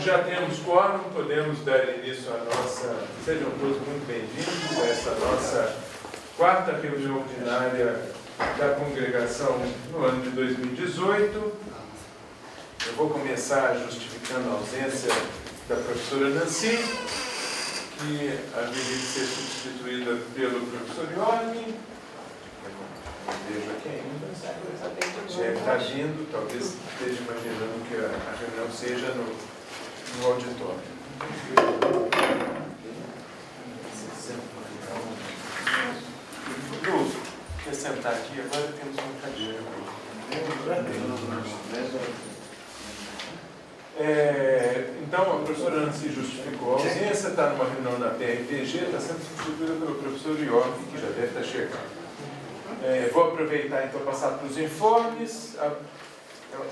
já temos quórum, podemos dar início à nossa... Sejam todos muito bem-vindos a essa nossa quarta reunião ordinária da congregação no ano de 2018. Eu vou começar justificando a ausência da professora Nancy, que haveria de ser substituída pelo professor York. Não vejo aqui ainda. Deve estar vindo, talvez esteja imaginando que a reunião seja no auditório. Lu, quer sentar aqui? Agora temos uma cadeira. Então, a professora Nancy justificou a ausência, está numa reunião na PRPG, está sendo substituída pelo professor York, que já deve estar chegando. Vou aproveitar então passar para os informes.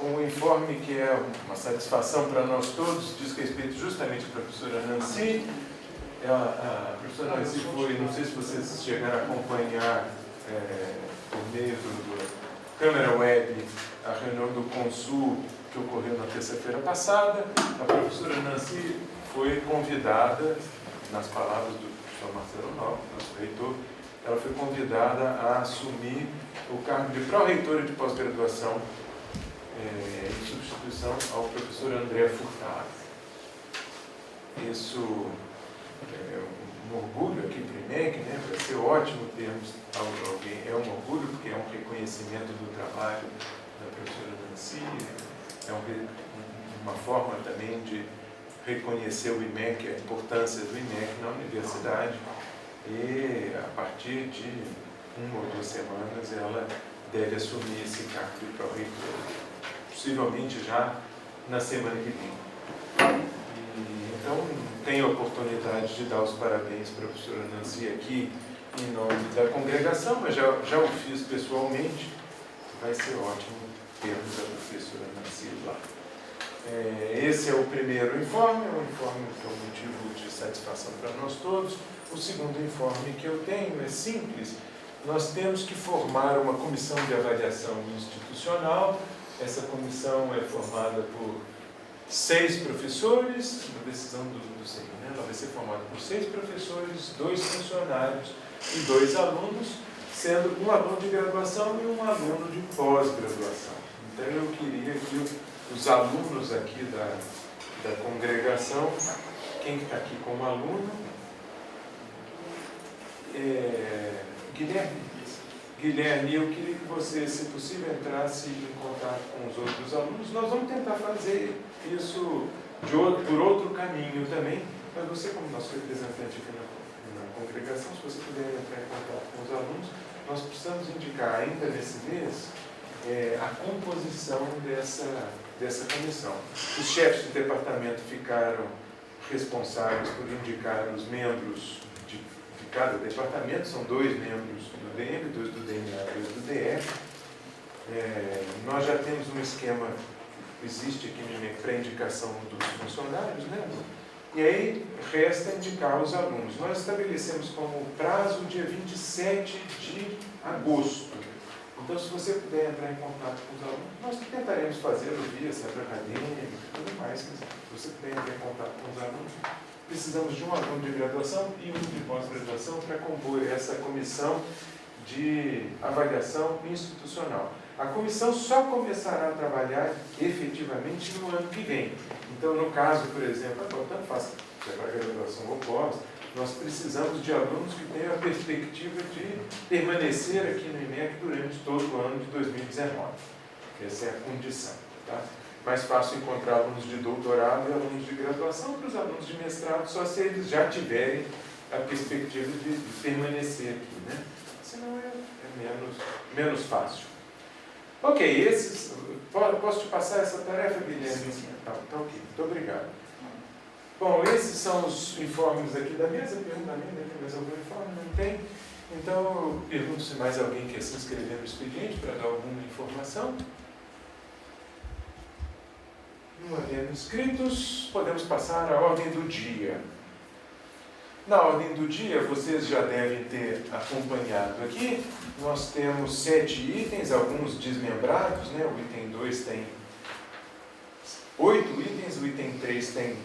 Um informe que é uma satisfação para nós todos, diz respeito justamente à professora Nancy. A professora Nancy foi, não sei se vocês chegaram a acompanhar por meio do câmera web a reunião do Consul que ocorreu na terça-feira passada. A professora Nancy foi convidada, nas palavras do professor Marcelo Nova, nosso reitor, ela foi convidada a assumir o cargo de pró-reitora de pós-graduação em substituição ao professor André Furtado. Isso é um orgulho aqui para o IMEC, né? Vai ser ótimo termos alguém. É um orgulho porque é um reconhecimento do trabalho da professora Nancy, é uma forma também de reconhecer o IMEC, a importância do IMEC na universidade. E a partir de 1 ou 2 semanas ela deve assumir esse cargo de pró-reitora, possivelmente já na semana que vem. Então, tenho a oportunidade de dar os parabéns para a professora Nancy aqui em nome da congregação, mas já o fiz pessoalmente. Vai ser ótimo termos a professora Nancy lá. Esse é o primeiro informe, um informe que é um motivo de satisfação para nós todos. O segundo informe que eu tenho é simples. Nós temos que formar uma comissão de avaliação institucional. Essa comissão é formada por 6 professores, uma decisão do CNE, né? Ela vai ser formada por 6 professores, 2 funcionários e 2 alunos, sendo um aluno de graduação e um aluno de pós-graduação. Então eu queria que os alunos aqui da congregação, quem está aqui como aluno? Guilherme, eu queria que você, se possível, entrasse em contato com os outros alunos. Nós vamos tentar fazer isso por outro caminho também, mas você, como nosso representante aqui na congregação, se você puder entrar em contato com os alunos, nós precisamos indicar ainda nesse mês a composição dessa comissão. Os chefes de departamento ficaram responsáveis por indicar os membros de cada departamento, são 2 membros do DM, 2 do DNA e 2 do DF. Nós já temos um esquema, existe aqui para indicação dos funcionários, né? E aí resta indicar os alunos. Nós estabelecemos como prazo o dia 27 de agosto. Então, se você puder entrar em contato com os alunos, nós tentaremos fazê-lo via centro acadêmico e tudo mais. Se você puder entrar em contato com os alunos, precisamos de um aluno de graduação e um de pós-graduação para compor essa comissão de avaliação institucional. A comissão só começará a trabalhar efetivamente no ano que vem. Então, no caso, por exemplo, tanto faz se é para graduação ou pós, nós precisamos de alunos que tenham a perspectiva de permanecer aqui no IMEC durante todo o ano de 2019. Essa é a condição. Tá? Mais fácil encontrar alunos de doutorado e alunos de graduação. Para os alunos de mestrado, só se eles já tiverem a perspectiva de permanecer aqui. Né? Senão é menos fácil. Ok, posso te passar essa tarefa, Guilherme? Tá, ok, muito obrigado. Bom, esses são os informes aqui da mesa. Pergunta a mim, tem mais algum informe? Não tem? Então, eu pergunto se mais alguém quer se inscrever no expediente para dar alguma informação. Não havendo inscritos, podemos passar à ordem do dia. Na ordem do dia, vocês já devem ter acompanhado aqui. Nós temos 7 itens, alguns desmembrados, né? O item 2 tem 8 itens, o item 3 tem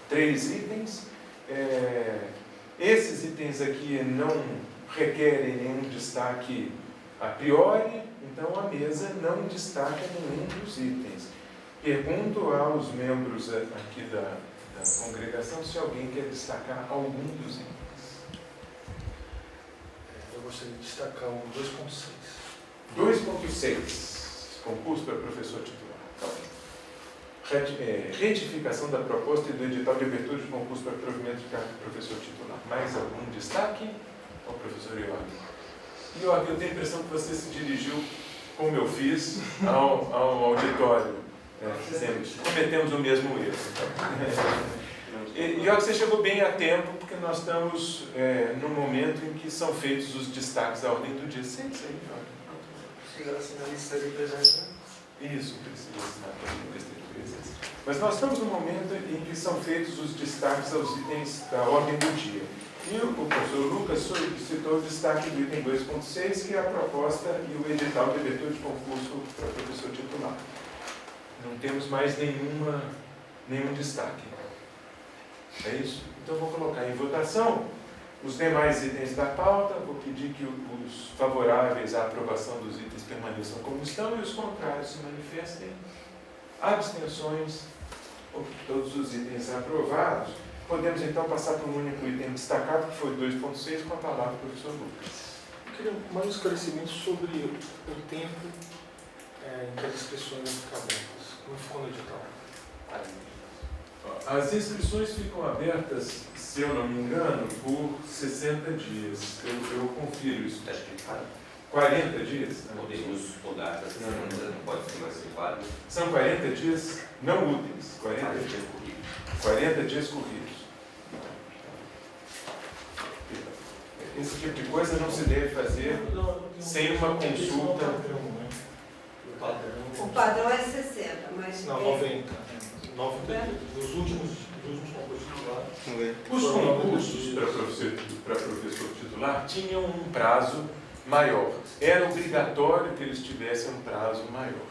3 itens. Esses itens aqui não requerem nenhum destaque a priori, então a mesa não destaca nenhum dos itens. Pergunto aos membros aqui da congregação se alguém quer destacar algum dos itens. Eu gostaria de destacar o 2.6. 2.6, concurso para professor titular. Retificação da proposta e do edital de abertura de concurso para provimento de cargo de professor titular. Mais algum destaque? Ao professor Iorg. Iorg, eu tenho a impressão que você se dirigiu, como eu fiz, ao auditório. Cometemos o mesmo erro. Então. Iorg, você chegou bem a tempo, porque nós estamos no momento em que são feitos os destaques da ordem do dia. Sente isso aí, Iorg. Precisa assinar a lista de presença. Isso, precisa assinar a lista de presença. Mas nós estamos no momento em que são feitos os destaques aos itens da ordem do dia. E o professor Lucas solicitou o destaque do item 2.6, que é a proposta e o edital de abertura de concurso para professor titular. Não temos mais nenhum destaque. É isso? Então vou colocar em votação os demais itens da pauta. Vou pedir que os favoráveis à aprovação dos itens permaneçam como estão e os contrários se manifestem. Abstenções. Todos os itens aprovados. Podemos então passar para um único item destacado, que foi 2.6, com a palavra do professor Lucas. Eu queria mais um esclarecimento sobre o tempo em que as inscrições vão ficar abertas. Como ficou no edital? As inscrições ficam abertas, se eu não me engano, por 60 dias. Eu confiro isso. Está escrito 40 dias? Podemos mudar essa semana, não pode ser mais adequado. São 40 dias não úteis. 40 dias corridos. 40 dias corridos. Esse tipo de coisa não se deve fazer sem uma consulta. O padrão é 60, mas... Não, 90. 90 dias. Nos últimos concursos titulares. Os concursos para professor titular tinham um prazo maior. Era obrigatório que eles tivessem um prazo maior.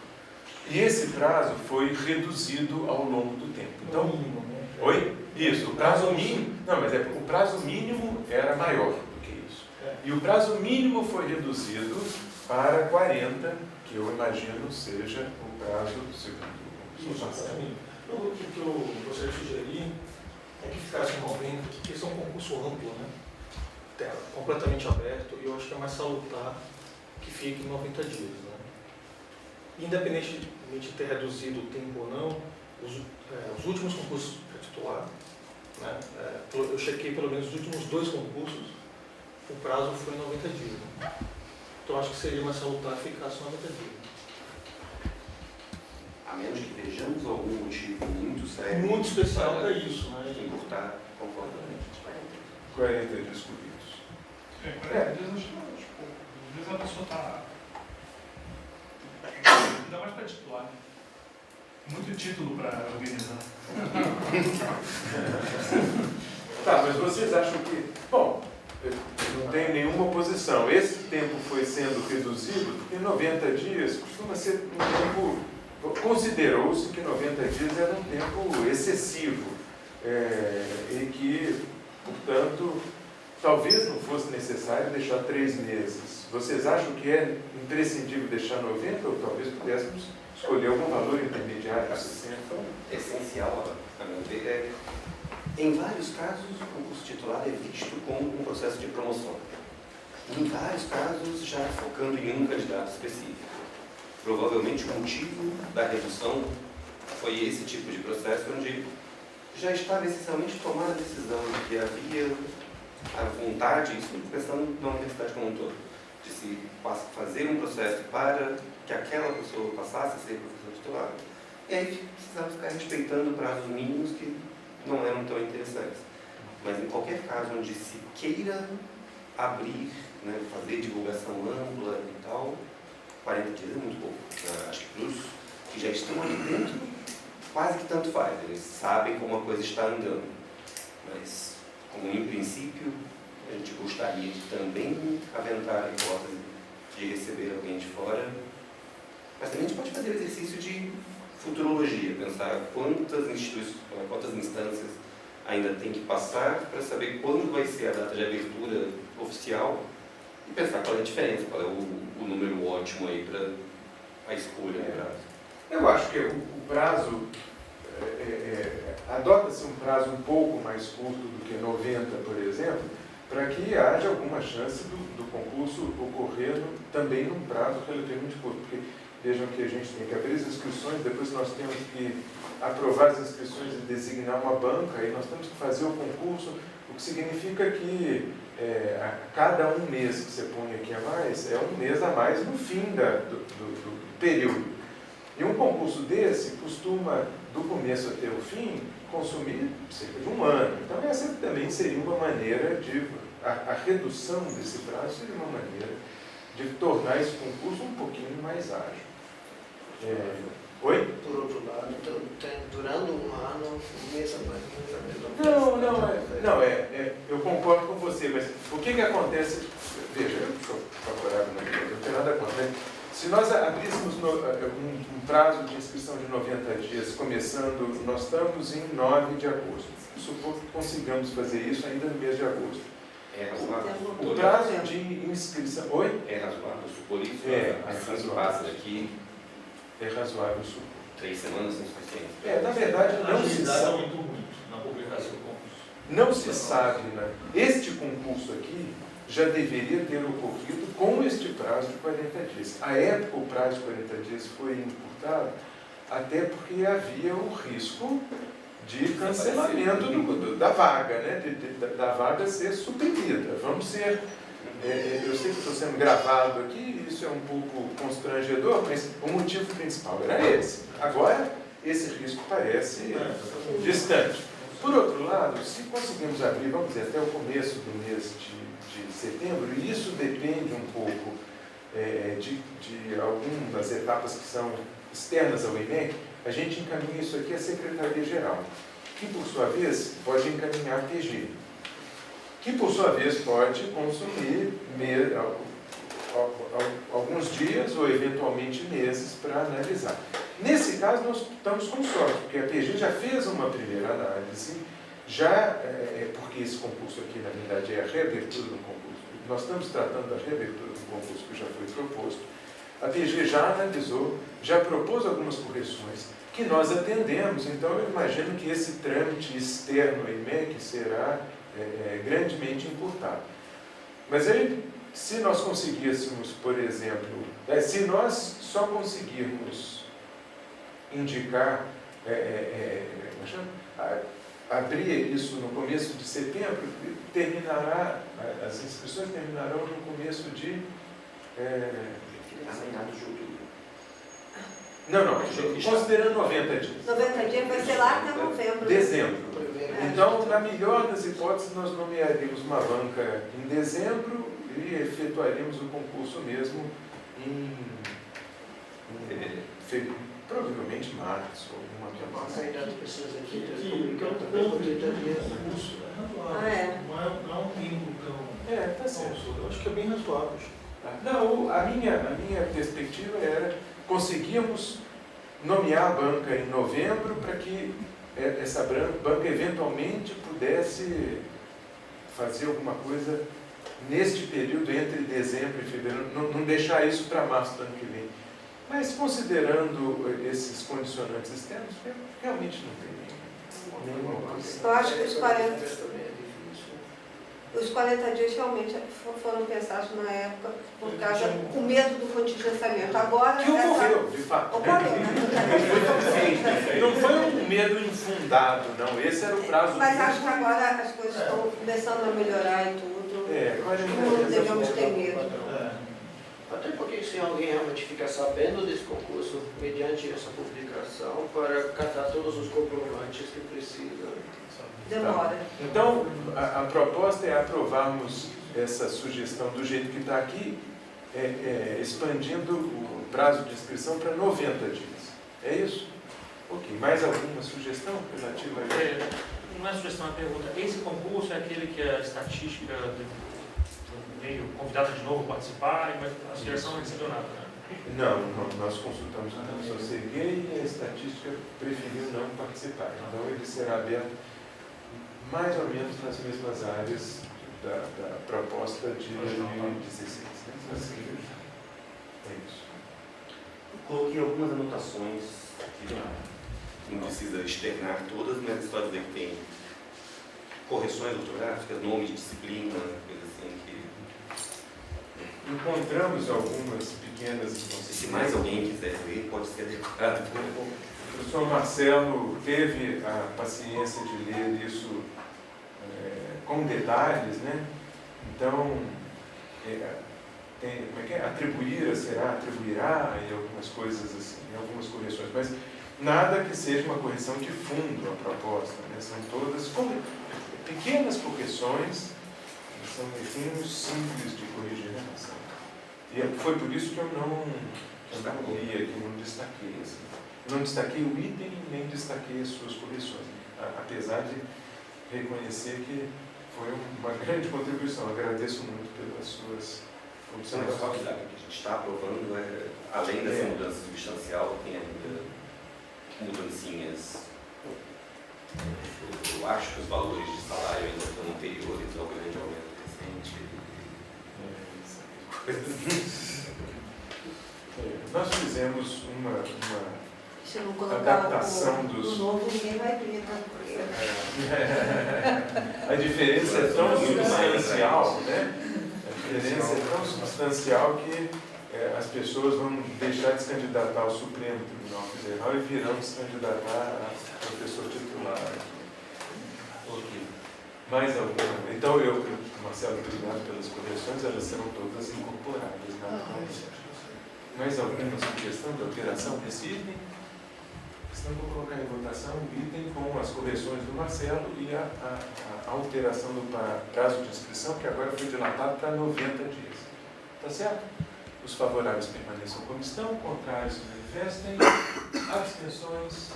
E esse prazo foi reduzido ao longo do tempo. Então, mínimo, né? Oi? Isso, o prazo mínimo. Não, mas o prazo mínimo era maior do que isso. E o prazo mínimo foi reduzido para 40, que eu imagino seja o prazo segundo o Exatamente. O que eu gostaria de sugerir é que ficasse em 90, porque esse é um concurso amplo, né? Completamente aberto, e eu acho que é mais salutar que fique em 90 dias. Né? Independentemente de ter reduzido o tempo ou não, os últimos concursos para titular, né? Eu chequei pelo menos os últimos 2 concursos, o prazo foi 90 dias. Né? Então acho que seria mais salutar ficar só 90 dias. A menos que vejamos algum motivo muito sério. Muito especial para isso, né? Encurtar, concordo. 40 dias corridos. 40 dias acho pouco. Às vezes a pessoa está. Ainda mais para titular. Muito título para organizar. Tá, mas vocês acham que... Bom, eu não tenho nenhuma oposição. Esse tempo foi sendo reduzido porque 90 dias costuma ser um tempo... Considerou-se que 90 dias era um tempo excessivo e que, portanto, talvez não fosse necessário deixar 3 meses. Vocês acham que é imprescindível deixar 90 ou talvez pudéssemos escolher algum valor intermediário de 60? Essencial, a meu ver, em vários casos, o concurso titular é visto como um processo de promoção. Em vários casos, já focando em um candidato específico. Provavelmente o motivo da redução foi esse tipo de processo, onde já estava essencialmente tomada a decisão de que havia a vontade, isso pensando na universidade como um todo, de se fazer um processo para que aquela pessoa passasse a ser professor titular. E aí precisava ficar respeitando prazos mínimos que não eram tão interessantes. Mas em qualquer caso onde se queira abrir, né, fazer divulgação ampla e tal, 40 dias é muito pouco. Acho que para os que já estão ali dentro, quase que tanto faz. Eles sabem como a coisa está andando. Mas, como em princípio, a gente gostaria de também aventar a hipótese de receber alguém de fora. Mas também a gente pode fazer o exercício de futurologia, pensar quantas instâncias ainda tem que passar para saber quando vai ser a data de abertura oficial e pensar qual é a diferença, qual é o número ótimo aí para a escolha do prazo. Eu acho que o prazo, adota-se um prazo um pouco mais curto do que 90, por exemplo, para que haja alguma chance do concurso ocorrer também num prazo relativamente curto. Porque vejam que a gente tem que abrir as inscrições, depois nós temos que aprovar as inscrições e designar uma banca, e nós temos que fazer o concurso, o que significa que a cada um mês que você põe aqui a mais, é um mês a mais no fim do período. E um concurso desse costuma, do começo até o fim, consumir cerca de um ano. Então essa também seria uma maneira a redução desse prazo seria uma maneira de tornar esse concurso um pouquinho mais ágil. Oi? Por outro lado, durando um ano, mês a mais ou menos a mesma coisa. Eu concordo com você, mas o que acontece? Veja, eu sou favorável, não tem nada contra, né? Se nós abríssemos um prazo de inscrição de 90 dias, começando, nós estamos em 9 de agosto. Supor que consigamos fazer isso ainda no mês de agosto. É razoável. O prazo de inscrição... Oi? É razoável supor isso? Assim razoável. passa daqui É razoável supor. 3 semanas são suficientes. Na verdade, A não se agilidade sabe. aumentou muito na publicação do concurso. Não se sabe, né? Este concurso aqui já deveria ter ocorrido com este prazo de 40 dias. À época, o prazo de 40 dias foi encurtado até porque havia o risco de cancelamento da vaga, né? Da vaga ser suprimida. Vamos ser... eu sei que estou sendo gravado aqui, isso é um pouco constrangedor, mas o motivo principal era esse. Agora, esse risco parece distante. Por outro lado, se conseguimos abrir, vamos dizer, até o começo do mês de setembro, e isso depende um pouco de algumas etapas que são externas ao INEC, a gente encaminha isso aqui à Secretaria-Geral, que por sua vez pode encaminhar a PG, que por sua vez pode consumir alguns dias ou eventualmente meses para analisar. Nesse caso, nós estamos com sorte, porque a PG já fez uma primeira análise, porque esse concurso aqui, na verdade, é a reabertura do concurso. Nós estamos tratando da reabertura do concurso que já foi proposto. A PG já analisou, já propôs algumas correções que nós atendemos, então eu imagino que esse trâmite externo ao IMEC será grandemente encurtado. Mas aí, se nós conseguíssemos, por exemplo, se nós só conseguirmos indicar, abrir isso no começo de setembro, as inscrições terminarão no começo de... Meados de outubro. Não, considerando 90 dias. 90 dias vai ser lá até novembro. Dezembro. Então, na melhor das hipóteses, nós nomearíamos uma banca em dezembro e efetuaríamos o concurso mesmo em fevereiro, provavelmente março, alguma A coisa. ainda precisa aqui, Que publicando o também com ponto de 30 dias. concurso é razoável. Ah, é? Não é um limbo tão Tá certo. absurdo. Eu acho que é bem razoável. Não, a minha perspectiva era conseguirmos nomear a banca em novembro para que essa banca eventualmente pudesse fazer alguma coisa neste período entre dezembro e fevereiro, não deixar isso para março do ano que vem. Mas considerando esses condicionantes externos, realmente não tem nenhuma coisa. Eu acho que os 40 também é difícil. Os 40 dias realmente foram pensados na época por causa do medo do contingenciamento. Agora, Que ocorreu, de fato. Ocorreu, né? Não foi um medo infundado, não. Esse era o prazo. Mas acho que agora as coisas estão começando a melhorar e tudo. Não devemos ter medo. Até porque se alguém realmente ficar sabendo desse concurso, mediante essa publicação, para catar todos os comprovantes que precisa. Demora. Então, a proposta é aprovarmos essa sugestão do jeito que está aqui, expandindo o prazo de inscrição para 90 dias. É isso? Ok. Mais alguma sugestão relativa a isso? Não é sugestão, é pergunta. Esse concurso é aquele que a estatística veio convidada de novo a participar, mas a sugestão não recebeu nada, né? Não, nós consultamos a CG e a estatística preferiu não participar. Então ele será aberto mais ou menos nas mesmas áreas da proposta de 2016. Né? É isso. Coloquei algumas anotações que não precisa externar todas, mas é só dizer que tem correções ortográficas, nomes de disciplina, coisa assim que... Encontramos algumas pequenas Se mais alguém quiser ver, pode ser adequado. O professor Marcelo teve a paciência de ler isso com detalhes, né? Então, atribuir, será, atribuirá, e algumas coisas assim, algumas correções, mas nada que seja uma correção de fundo à proposta, né? São todas pequenas correções, são desenhos simples de corrigir a redação. E foi por isso que eu não li aqui, não destaquei. Assim. Não destaquei o item, nem destaquei as suas correções, apesar de reconhecer que foi uma grande contribuição. Agradeço muito pelas suas observações. Só que a gente está aprovando, além dessa mudança substancial, tem ainda mudancinhas. Eu acho que os valores de salário ainda estão anteriores ao grande aumento recente. Nós fizemos uma Se não colocar adaptação o dos... novo, ninguém vai ver, tá? A diferença é tão substancial, né? A diferença é tão substancial que as pessoas vão deixar de se candidatar ao Supremo Tribunal Federal e virão se candidatar a professor titular. Mais alguma? Então, Marcelo, obrigado pelas correções, elas serão todas incorporadas na conversa. Mais alguma sugestão de alteração desse item? Então, vou colocar em votação o item com as correções do Marcelo e a alteração do prazo de inscrição, que agora foi dilatado para 90 dias. Tá certo? Os favoráveis permaneçam como estão, contrários se manifestem, abstenções.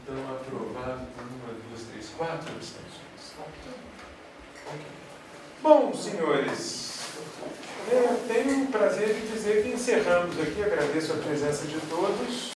Então, aprovado por 1, 2, 3, 4 abstenções. Bom, senhores, tenho o prazer de dizer que encerramos aqui, agradeço a presença de todos.